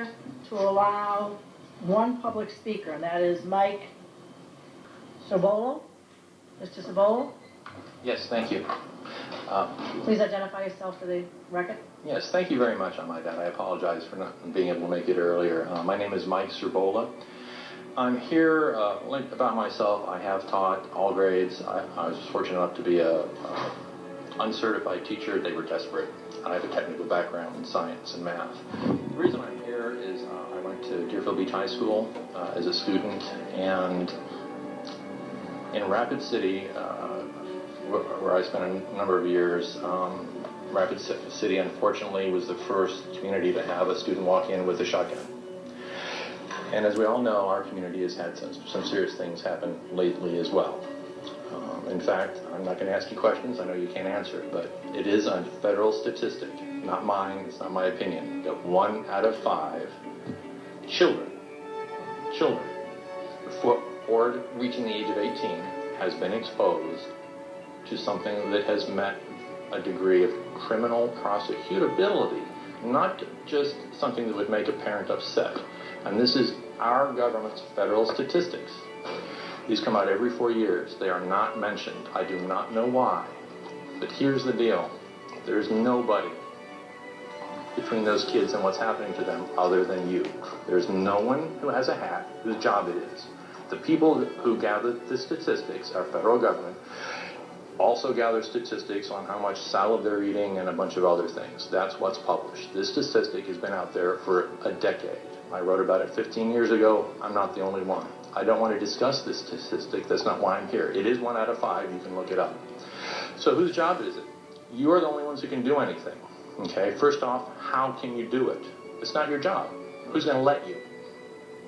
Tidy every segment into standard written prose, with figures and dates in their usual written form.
to allow one public speaker, and that is Mike Cirbolo. Mr. Cirbolo? Yes, thank you. Please identify yourself for the record. Yes, thank you very much on my bad. I apologize for not being able to make it earlier. My name is Mike Cirbolo. I'm here, about myself, I have taught all grades. I was fortunate enough to be a uncertified teacher. They were desperate. I have a technical background in science and math. The reason I'm here is I went to Deerfield Beach High School as a student, and in Rapid City, where I spent a number of years, Rapid City unfortunately was the first community to have a student walk in with a shotgun. And as we all know, our community has had some serious things happen lately as well. In fact, I'm not going to ask you questions. I know you can't answer it, but it is a federal statistic, not mine, it's not my opinion, that 1 out of 5 children before reaching the age of 18 has been exposed to something that has met a degree of criminal prosecutability, not just something that would make a parent upset. And this is our government's federal statistics. These come out every 4 years. They are not mentioned. I do not know why. But here's the deal. There's nobody between those kids and what's happening to them other than you. There's no one who has a hat whose job it is. The people who gather the statistics, our federal government, also gather statistics on how much salad they're eating and a bunch of other things. That's what's published. This statistic has been out there for a decade. I wrote about it 15 years ago. I'm not the only one. I don't want to discuss this statistic. That's not why I'm here. It is 1 out of 5. You can look it up. So whose job is it? You are the only ones who can do anything. Okay? First off, how can you do it? It's not your job. Who's going to let you?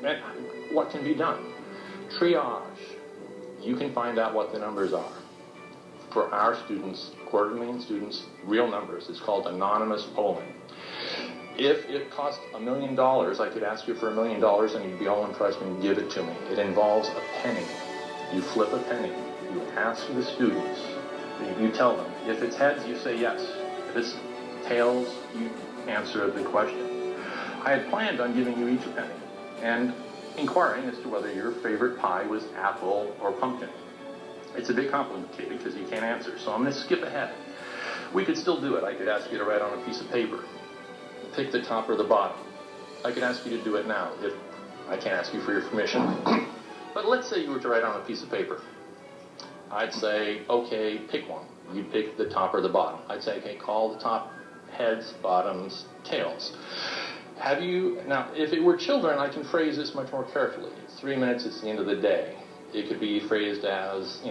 And what can be done? Triage. You can find out what the numbers are. For our students, 250,000 students, real numbers. It's called anonymous polling. If it cost $1 million, I could ask you for $1 million and you'd be all impressed and give it to me. It involves a penny. You flip a penny. You ask the students. You tell them. If it's heads, you say yes. If it's tails, you answer the question. I had planned on giving you each a penny and inquiring as to whether your favorite pie was apple or pumpkin. It's a bit complicated because you can't answer, so I'm going to skip ahead. We could still do it. I could ask you to write on a piece of paper. Pick the top or the bottom. I could ask you to do it now if I can't ask you for your permission. But let's say you were to write on a piece of paper. I'd say, okay, pick one. You'd pick the top or the bottom. I'd say, okay, call the top heads, bottoms, tails. Now, if it were children, I can phrase this much more carefully. It's 3 minutes, it's the end of the day. It could be phrased as,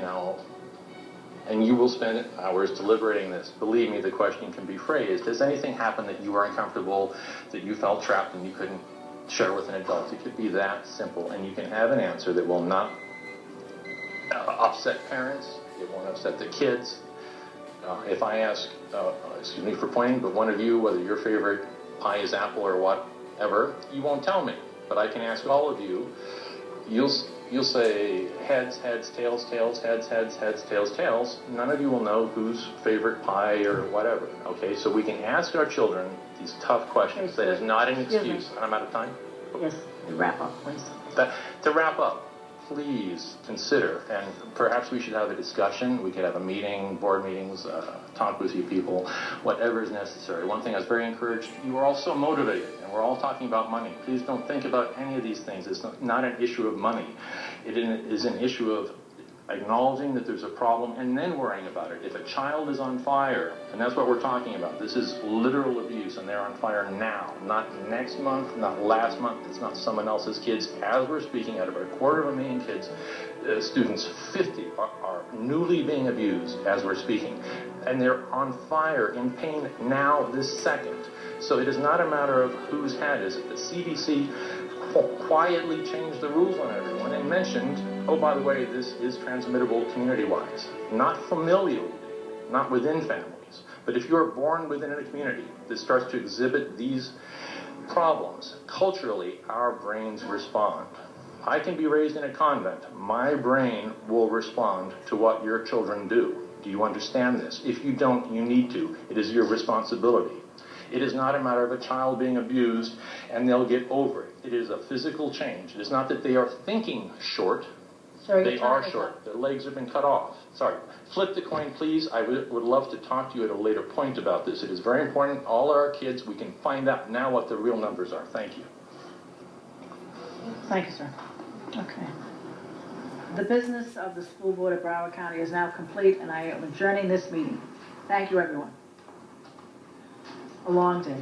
and you will spend hours deliberating this. Believe me, the question can be phrased. Has anything happened that you were uncomfortable, that you felt trapped and you couldn't share with an adult? It could be that simple, and you can have an answer that will not upset parents. It won't upset the kids. If I ask, excuse me for pointing, but one of you, whether your favorite pie is apple or whatever, you won't tell me. But I can ask all of you. You'll say heads, heads, tails, tails, heads, heads, heads, tails, tails. None of you will know whose favorite pie or whatever. Okay, so we can ask our children these tough questions. That is not an excuse. And I'm out of time? Yes, wrap up, please. To wrap up, please consider, and perhaps we should have a discussion. We could have a meeting, board meetings, talk with you people, whatever is necessary. One thing I was very encouraged, you are all so motivated, and we're all talking about money. Please don't think about any of these things. It's not an issue of money. It is an issue of acknowledging that there's a problem and then worrying about it. If a child is on fire, and that's what we're talking about, this is literal abuse, and they're on fire now, not next month, not last month, it's not someone else's kids. As we're speaking, out of our 250,000 kids, students, 50 are newly being abused as we're speaking, and they're on fire in pain now, this second. So it is not a matter of whose head is it. The CDC quietly changed the rules on everyone and mentioned, oh, by the way, this is transmittable community-wise, not familially, not within families. But if you're born within a community that starts to exhibit these problems, culturally, our brains respond. I can be raised in a convent. My brain will respond to what your children do. Do you understand this? If you don't, you need to. It is your responsibility. It is not a matter of a child being abused and they'll get over it. It is a physical change. It is not that they are thinking short. Sir, They your time are is short. up. Their legs have been cut off. Sorry. Flip the coin, please. I would love to talk to you at a later point about this. It is very important. All our kids, we can find out now what the real numbers are. Thank you. Thank you, sir. Okay. The business of the school board of Broward County is now complete, and I am adjourning this meeting. Thank you, everyone. A long day.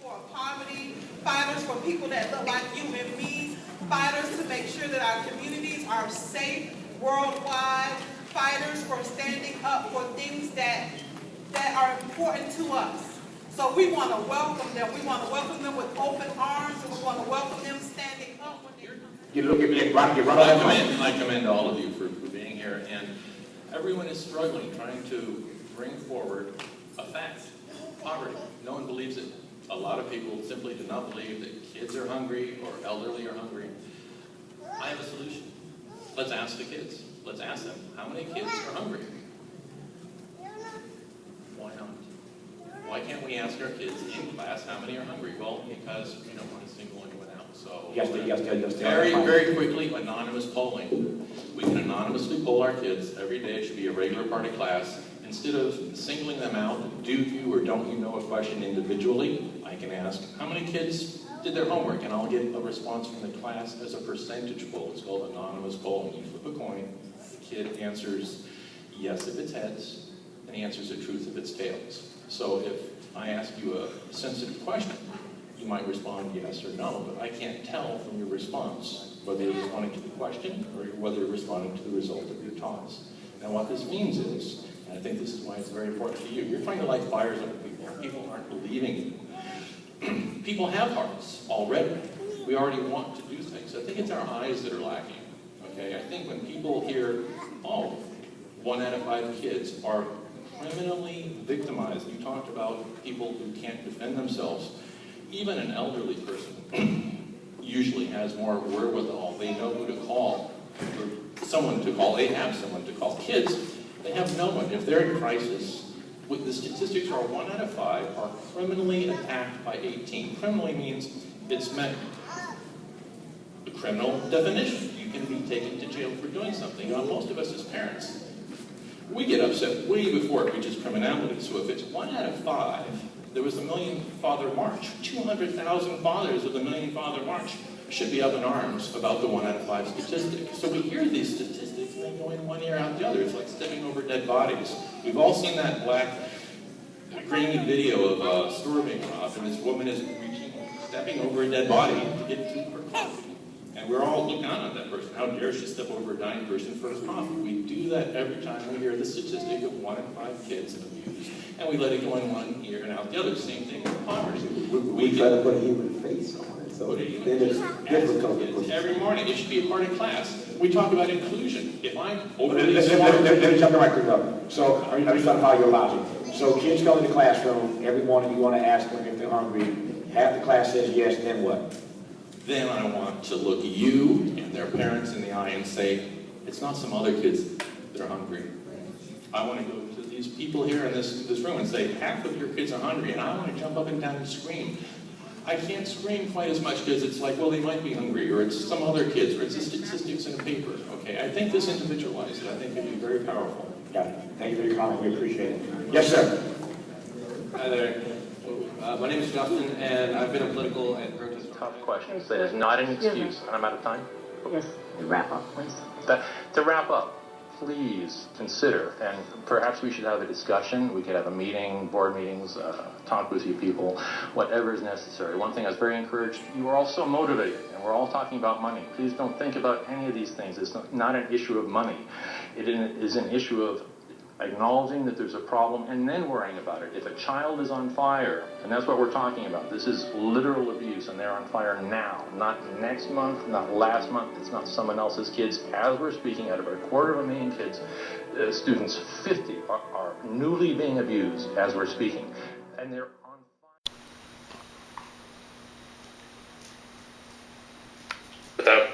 For poverty, fighters for people that look like you and me, fighters to make sure that our communities are safe worldwide, fighters for standing up for things that are important to us. So we want to welcome them. We want to welcome them with open arms, and we want to welcome them standing up when they're... You look at me and run I commend all of you for being here, and everyone is struggling, trying to bring forward a fact. Poverty. No one believes it. A lot of people simply do not believe that kids are hungry or elderly are hungry. I have a solution. Let's ask the kids. Let's ask them, how many kids are hungry? Why not? Why can't we ask our kids in class how many are hungry? Well, because we don't want to single anyone out. So very quickly, anonymous polling. We can anonymously poll our kids every day. It should be a regular part of class. Instead of singling them out, do you or don't you know a question individually, I can ask, how many kids did their homework? And I'll get a response from the class as a percentage poll. It's called anonymous polling. You flip a coin, the kid answers yes if it's heads, and he answers the truth if it's tails. So if I ask you a sensitive question, you might respond yes or no, but I can't tell from your response whether you're responding to the question or whether you're responding to the result of your toss. Now what this means is, and I think this is why it's very important to you, you're trying to light fires under people. People aren't believing you. People have hearts already. We already want to do things. I think it's our eyes that are lacking. Okay, I think when people hear, oh, 1 out of 5 kids are criminally victimized. You talked about people who can't defend themselves. Even an elderly person usually has more wherewithal. They know who to call, or someone to call. They have someone to call. Kids, they have no one. If they're in crisis, what the statistics are 1 out of 5 are criminally attacked by 18. Criminally means it's met the criminal definition. You can be taken to jail for doing something. Now, most of us as parents, we get upset way before it reaches criminality. So if it's 1 out of 5, there was the Million Father March. 200,000 fathers of the Million Father March should be up in arms about the 1 out of 5 statistic. So we hear these statistics and they go in one ear out the other. It's like stepping over dead bodies. We've all seen that black, grainy video of a store being robbed, and this woman is stepping over a dead body to get to her coffee. And we're all looking down on that person. How dare she step over a dying person for his coffee? We do that every time we hear the statistic of 1 in 5 kids abused. And we let it go in one ear and out the other. Same thing with poverty. We try to put a human face on it. So then it's difficult. Every morning, it should be a part of class. We talk about inclusion. If I'm overly Let me jump right quick up. So I'm just trying to follow your logic. So kids come in the classroom, every morning you want to ask them if they're hungry. Half the class says yes, and then what? Then I want to look you and their parents in the eye and say, it's not some other kids that are hungry. I want to go to these people here in this room and say, half of your kids are hungry, and I want to jump up and down and scream. I can't scream quite as much because it's like, well, they might be hungry, or it's some other kids, or it's the statistics in a paper. Okay, I think this individualized, I think it'd be very powerful. Got it. Thank you for your comment. We appreciate it. Yes, sir. Hi there. My name is Justin, and I've been a political and protest. Tough questions. That is not an excuse. And I'm out of time. Yes, wrap up, please. To wrap up, please consider, and perhaps we should have a discussion. We could have a meeting, board meetings, talk with you people, whatever is necessary. One thing I was very encouraged, you are all so motivated, and we're all talking about money. Please don't think about any of these things. It's not an issue of money. It is an issue of acknowledging that there's a problem and then worrying about it. If a child is on fire, and that's what we're talking about, this is literal abuse, and they're on fire now, not next month, not last month, it's not someone else's kids. As we're speaking, out of a 250,000 kids, students, 50 are newly being abused as we're speaking, and they're on fire. Without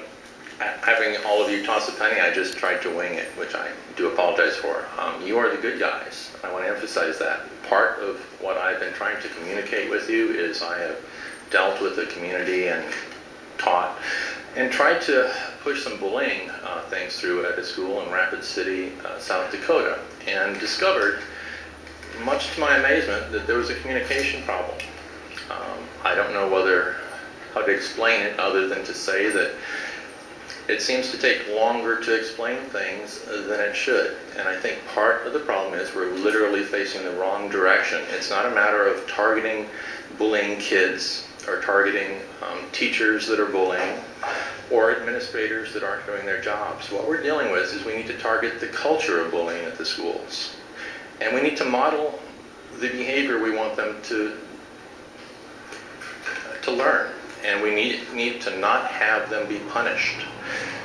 having all of you toss a penny, I just tried to wing it, which I do apologize for. You are the good guys. I want to emphasize that. Part of what I've been trying to communicate with you is I have dealt with the community and taught and tried to push some bullying things through at a school in Rapid City, South Dakota, and discovered, much to my amazement, that there was a communication problem. I don't know how to explain it other than to say that it seems to take longer to explain things than it should. And I think part of the problem is we're literally facing the wrong direction. It's not a matter of targeting bullying kids or targeting teachers that are bullying or administrators that aren't doing their jobs. What we're dealing with is we need to target the culture of bullying at the schools. And we need to model the behavior we want them to learn. And we need to not have them be punished.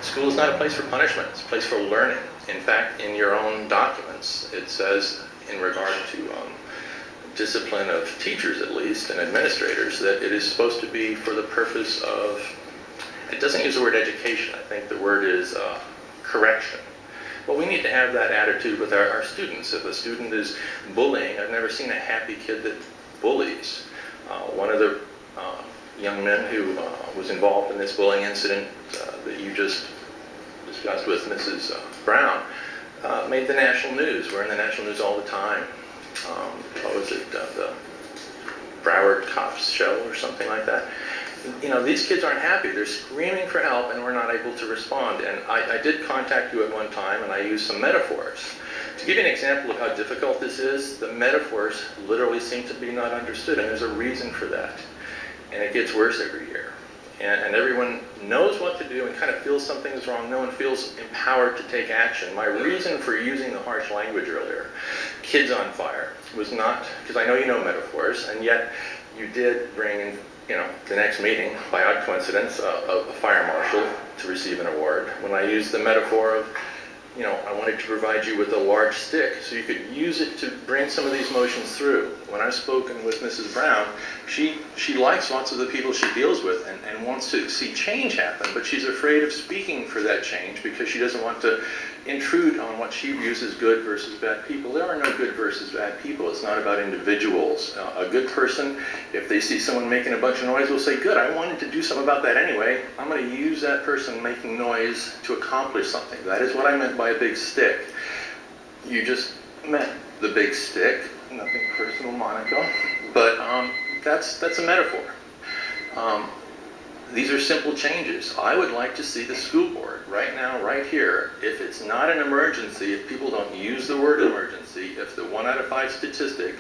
School is not a place for punishment, it's a place for learning. In fact, in your own documents, it says in regard to discipline of teachers at least, and administrators, that it is supposed to be for the purpose of, it doesn't use the word education, I think the word is correction. Well, we need to have that attitude with our students. If a student is bullying, I've never seen a happy kid that bullies. One of the young men who was involved in this bullying incident that you just discussed with Mrs. Brown made the national news. We're in the national news all the time. What was it, the Broward Cops show or something like that? You know, these kids aren't happy. They're screaming for help and we're not able to respond. And I did contact you at one time and I used some metaphors. To give you an example of how difficult this is, the metaphors literally seem to be not understood, and there's a reason for that. And it gets worse every year. And everyone knows what to do and kind of feels something is wrong. No one feels empowered to take action. My reason for using the harsh language earlier, kids on fire, was not, because I know you know metaphors, and yet you did bring in, you know, the next meeting, by odd coincidence, a fire marshal to receive an award. When I used the metaphor of, you know, I wanted to provide you with a large stick so you could use it to bring some of these motions through. When I've spoken with Mrs. Brown, she likes lots of the people she deals with and wants to see change happen, but she's afraid of speaking for that change because she doesn't want to intrude on what she views as good versus bad people. There are no good versus bad people. It's not about individuals. A good person, if they see someone making a bunch of noise, will say, good, I wanted to do something about that anyway. I'm going to use that person making noise to accomplish something. That is what I meant by a big stick. You just meant the big stick. Nothing personal, Monica. But that's a metaphor. These are simple changes. I would like to see the school board right now, right here, if it's not an emergency, if people don't use the word emergency, if the 1 out of 5 statistic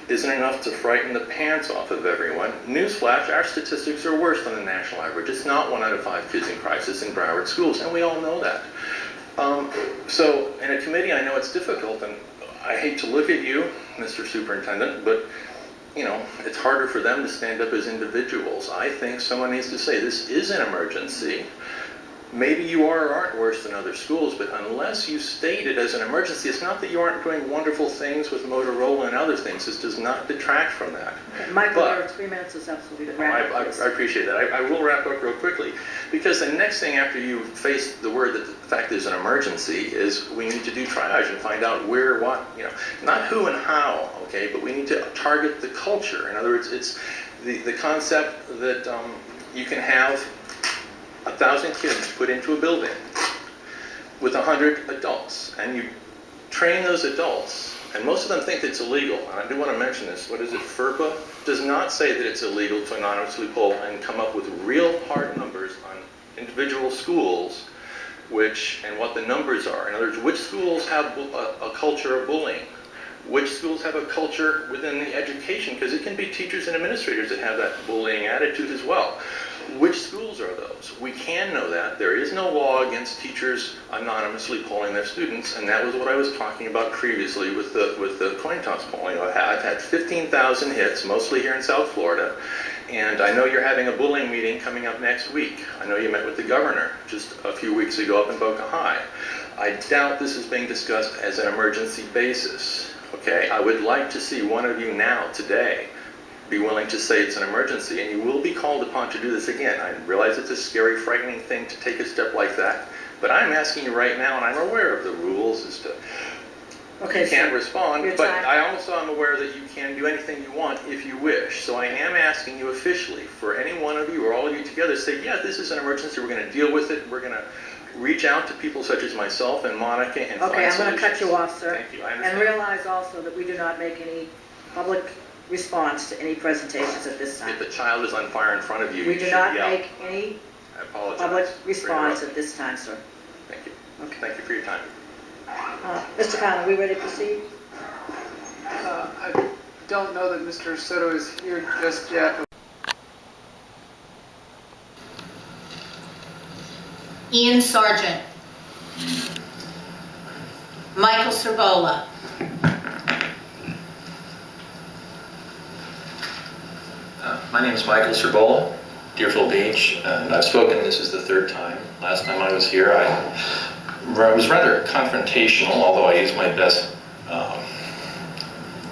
isn't enough to frighten the pants off of everyone, newsflash, our statistics are worse than the national average. It's not 1 out of 5 kids in crisis in Broward schools, and we all know that. So in a committee, I know it's difficult, and I hate to look at you, Mr. Superintendent, but you know, it's harder for them to stand up as individuals. I think someone needs to say, this is an emergency. Maybe you are or aren't worse than other schools, but unless you state it as an emergency, it's not that you aren't doing wonderful things with Motorola and other things. This does not detract from that. Okay, Michael, your 3 minutes is absolutely right. I appreciate that. I will wrap up real quickly, because the next thing after you face the word that the fact there's an emergency is we need to do triage and find out where, what, you know, not who and how, okay, but we need to target the culture. In other words, it's the concept that you can have 1,000 kids put into a building with 100 adults, and you train those adults, and most of them think it's illegal, and I do want to mention this. What is it, FERPA does not say that it's illegal to anonymously poll and come up with real hard numbers on individual schools, and what the numbers are. In other words, which schools have a culture of bullying? Which schools have a culture within the education? Because it can be teachers and administrators that have that bullying attitude as well. Which schools are those? We can know that. There is no law against teachers anonymously polling their students, and that was what I was talking about previously with the coin toss polling. I've had 15,000 hits, mostly here in South Florida, and I know you're having a bullying meeting coming up next week. I know you met with the governor just a few weeks ago up in Boca High. I doubt this is being discussed as an emergency basis. Okay, I would like to see one of you now, today, be willing to say it's an emergency, and you will be called upon to do this again. I realize it's a scary, frightening thing to take a step like that, but I'm asking you right now, and I'm aware of the rules as to Okay, you can't so respond, your but time- I also am aware that you can do anything you want if you wish. So I am asking you officially, for any one of you or all of you together, say, yeah, this is an emergency, we're going to deal with it, we're going to reach out to people such as myself and Monica and find Okay, I'm going to cut solutions. you off, sir. Thank you, I And understand. realize also that we do not make any public response to any presentations at this time. If a child is on fire in front of you, We you do should not yell. make any I apologize. public for response interrupting. at this time, sir. Thank you. Okay. Thank you for your time. Mr. Khan, are we ready to proceed? I don't know that Mr. Soto is here just yet. Ian Sargent. Michael Cervola. My name is Michael Cervola, Deerfield Beach, and I've spoken, this is the third time. Last time I was here, I was rather confrontational, although I used my best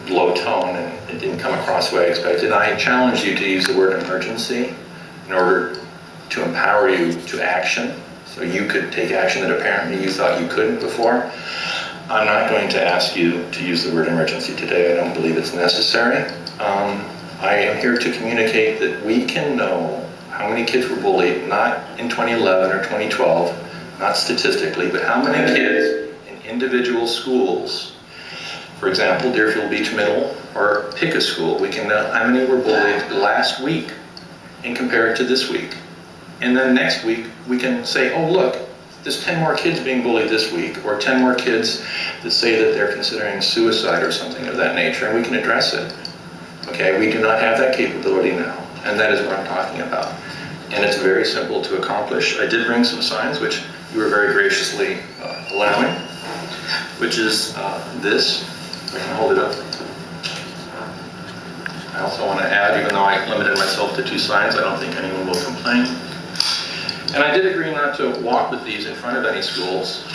low tone, and it didn't come across the way I expected. I challenged you to use the word emergency in order to empower you to action, so you could take action that apparently you thought you couldn't before. I'm not going to ask you to use the word emergency today. I don't believe it's necessary. I am here to communicate that we can know how many kids were bullied, not in 2011 or 2012, not statistically, but how many kids in individual schools, for example, Deerfield Beach Middle or pick a school, we can know how many were bullied last week and compare it to this week. And then next week, we can say, oh look, there's 10 more kids being bullied this week, or 10 more kids that say that they're considering suicide or something of that nature, and we can address it. Okay, we do not have that capability now, and that is what I'm talking about. And it's very simple to accomplish. I did bring some signs, which you were very graciously allowing, which is this. I can hold it up. I also want to add, even though I limited myself to 2 signs, I don't think anyone will complain. And I did agree not to walk with these in front of any schools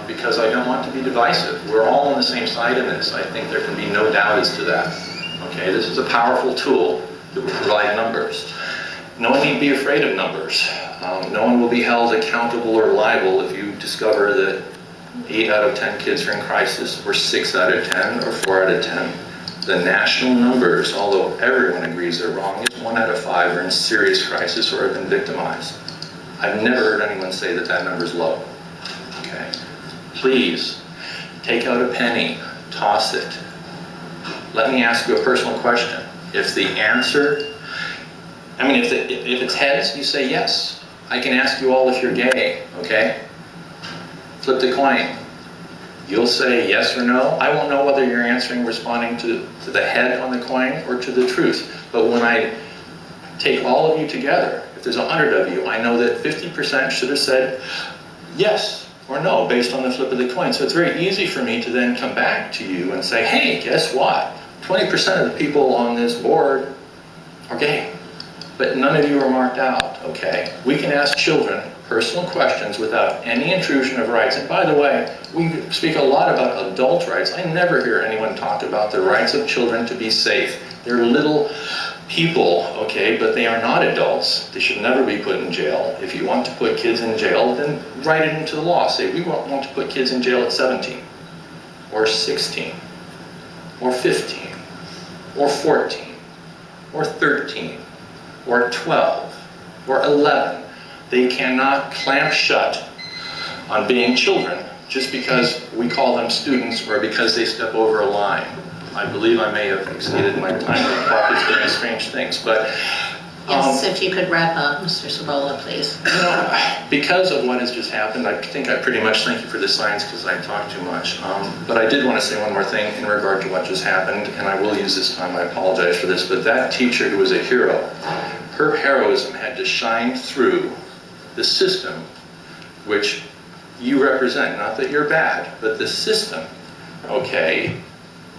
because I don't want to be divisive. We're all on the same side in this. I think there can be no doubt as to that. Okay, this is a powerful tool that will provide numbers. No one need be afraid of numbers. No one will be held accountable or liable if you discover that 8 out of 10 kids are in crisis, or 6 out of 10, or 4 out of 10. The national numbers, although everyone agrees they're wrong, is 1 out of 5 are in serious crisis or have been victimized. I've never heard anyone say that that number is low. Okay, please take out a penny, toss it. Let me ask you a personal question. If the answer, if it's heads, you say yes. I can ask you all if you're gay, okay? Flip the coin. You'll say yes or no. I won't know whether you're responding to the head on the coin or to the truth. But when I take all of you together, if there's 100 of you, I know that 50% should have said yes or no based on the flip of the coin. So it's very easy for me to then come back to you and say, hey, guess what? 20% of the people on this board are gay, but none of you are marked out, okay? We can ask children personal questions without any intrusion of rights. And by the way, we speak a lot about adult rights. I never hear anyone talk about the rights of children to be safe. They're little people, okay, but they are not adults. They should never be put in jail. If you want to put kids in jail, then write it into the law. Say, we want to put kids in jail at 17, or 16, or 15, or 14, or 13, or 12, or 11. They cannot clamp shut on being children just because we call them students or because they step over a line. I believe I may have exceeded my time. The clock is doing strange things, but Yes, if you could wrap up, Mr. Cervola, please. Because of what has just happened, I think I pretty much thank you for the signs because I talked too much. But I did want to say one more thing in regard to what just happened, and I will use this time, I apologize for this, but that teacher who was a hero, her heroism had to shine through the system which you represent. Not that you're bad, but the system, okay,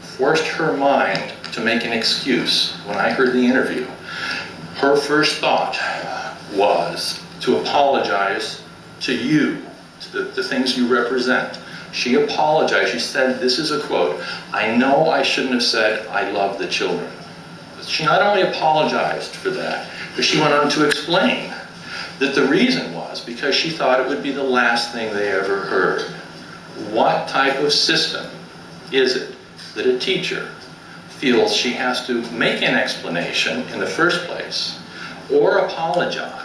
forced her mind to make an excuse. When I heard the interview, her first thought was to apologize to you, to the things you represent. She apologized. She said, this is a quote, "I know I shouldn't have said I love the children." She not only apologized for that, but she went on to explain that the reason was because she thought it would be the last thing they ever heard. What type of system is it that a teacher feels she has to make an explanation in the first place or apologize?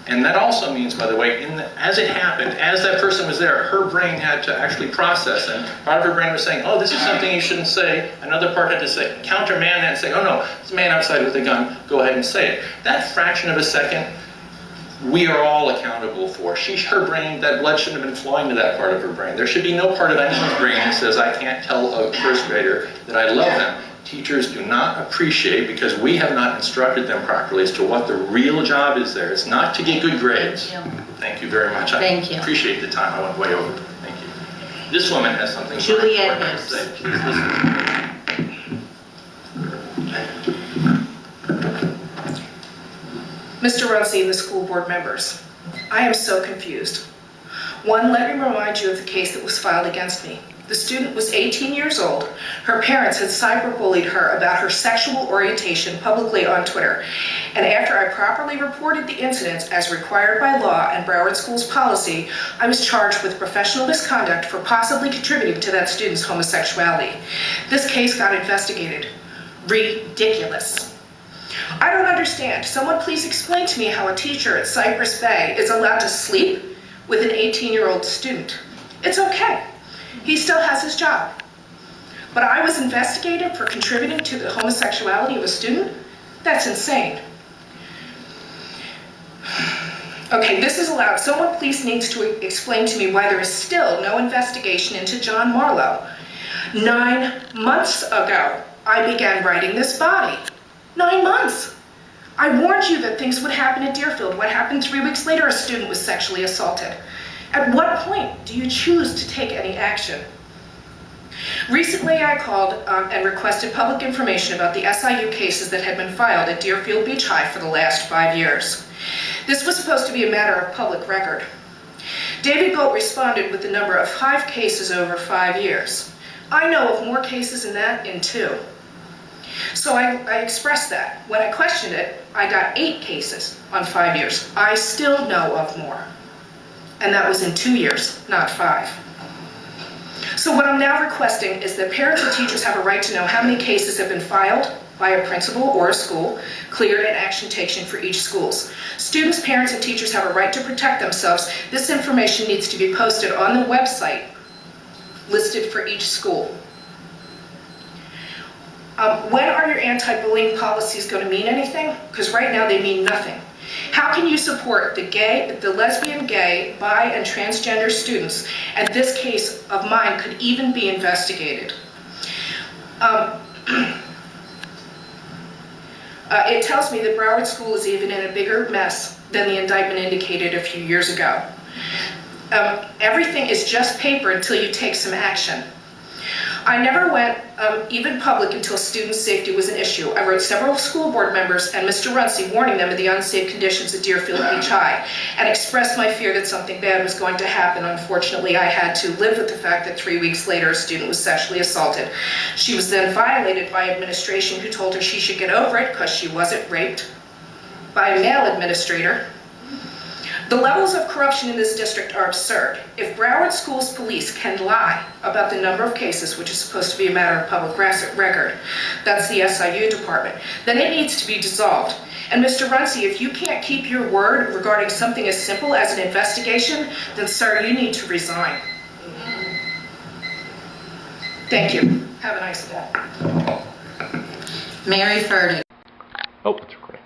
And that also means, by the way, as it happened, as that person was there, her brain had to actually process, and part of her brain was saying, oh, this is something you shouldn't say. Another part had to say, countermand that and say, oh no, it's a man outside with a gun, go ahead and say it. That fraction of a second, we are all accountable for. Her brain, that blood shouldn't have been flowing to that part of her brain. There should be no part of anyone's brain that says, I can't tell a first grader that I love them. Teachers do not appreciate, because we have not instructed them properly as to what the real job is there. It's not to get good grades. Thank you very much. Thank you. I appreciate the time. I went way over. Thank you. This woman has something Juliet to say. Please listen. Mr. Runcie and the school board members, I am so confused. One, let me remind you of the case that was filed against me. The student was 18 years old. Her parents had cyberbullied her about her sexual orientation publicly on Twitter. And after I properly reported the incidents as required by law and Broward School's policy, I was charged with professional misconduct for possibly contributing to that student's homosexuality. This case got investigated. Ridiculous. I don't understand. Someone please explain to me how a teacher at Cypress Bay is allowed to sleep with an 18-year-old student. It's okay. He still has his job. But I was investigated for contributing to the homosexuality of a student? That's insane. Okay, this is allowed. Someone please needs to explain to me why there is still no investigation into John Marlowe. 9 months ago, I began writing this body. 9 months. I warned you that things would happen at Deerfield. What happened 3 weeks later? A student was sexually assaulted. At what point do you choose to take any action? Recently, I called and requested public information about the SIU cases that had been filed at Deerfield Beach High for the last 5 years. This was supposed to be a matter of public record. David Gold responded with the number of 5 cases over 5 years. I know of more cases than that in 2. So I expressed that. When I questioned it, I got 8 cases on 5 years. I still know of more. And that was in 2 years, not 5. So what I'm now requesting is that parents and teachers have a right to know how many cases have been filed by a principal or a school, cleared, and action taken for each schools. Students, parents, and teachers have a right to protect themselves. This information needs to be posted on the website listed for each school. When are your anti-bullying policies going to mean anything? Because right now they mean nothing. How can you support the lesbian, gay, bi, and transgender students, and this case of mine could even be investigated? It tells me that Broward School is even in a bigger mess than the indictment indicated a few years ago. Everything is just paper until you take some action. I never went even public until student safety was an issue. I wrote several school board members and Mr. Runcie warning them of the unsafe conditions at Deerfield Beach High and expressed my fear that something bad was going to happen. Unfortunately, I had to live with the fact that 3 weeks later a student was sexually assaulted. She was then violated by administration who told her she should get over it because she wasn't raped by a male administrator. The levels of corruption in this district are absurd. If Broward Schools police can lie about the number of cases, which is supposed to be a matter of public record, that's the SIU department, then it needs to be dissolved. And Mr. Runcie, if you can't keep your word regarding something as simple as an investigation, then sir, you need to resign. Thank you. Have a nice day. Mary Furtick. Oh, it's recording.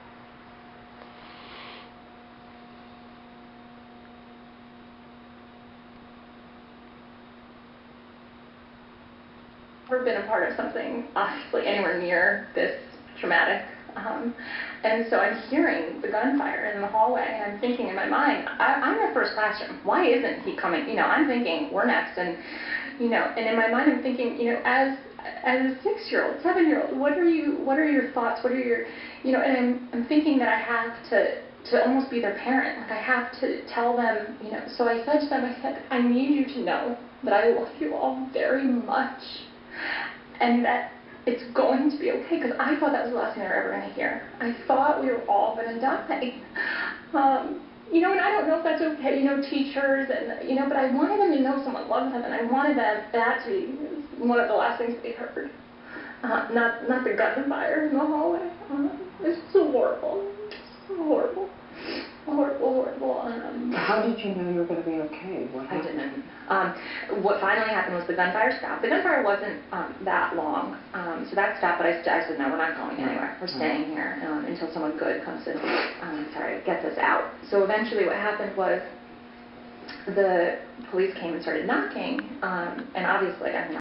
Never been a part of something obviously anywhere near this traumatic, and so I'm hearing the gunfire in the hallway, and I'm thinking in my mind, I'm in the first classroom. Why isn't he coming? You know, I'm thinking we're next, and you know, and in my mind I'm thinking, you know, as a 6-year-old, 7-year-old, what are your thoughts? What are your, you know, and I'm thinking that I have to almost be their parent. Like I have to tell them, you know. So I said to them, I said, I need you to know that I love you all very much. And that it's going to be okay, because I thought that was the last thing they were ever going to hear. I thought we were all going to die. You know, and I don't know if that's okay, you know, teachers, and, you know, but I wanted them to know someone loved them, and I wanted that to be one of the last things they heard. Not the gunfire in the hallway. It's so horrible. Horrible. Horrible. How did you know you were going to be okay? What I happened? didn't. What finally happened was the gunfire stopped. The gunfire wasn't that long, so that stopped, but I said, no, we're not going anywhere. We're staying here until someone good comes to, gets us out. So eventually what happened was the police came and started knocking, and obviously, I mean,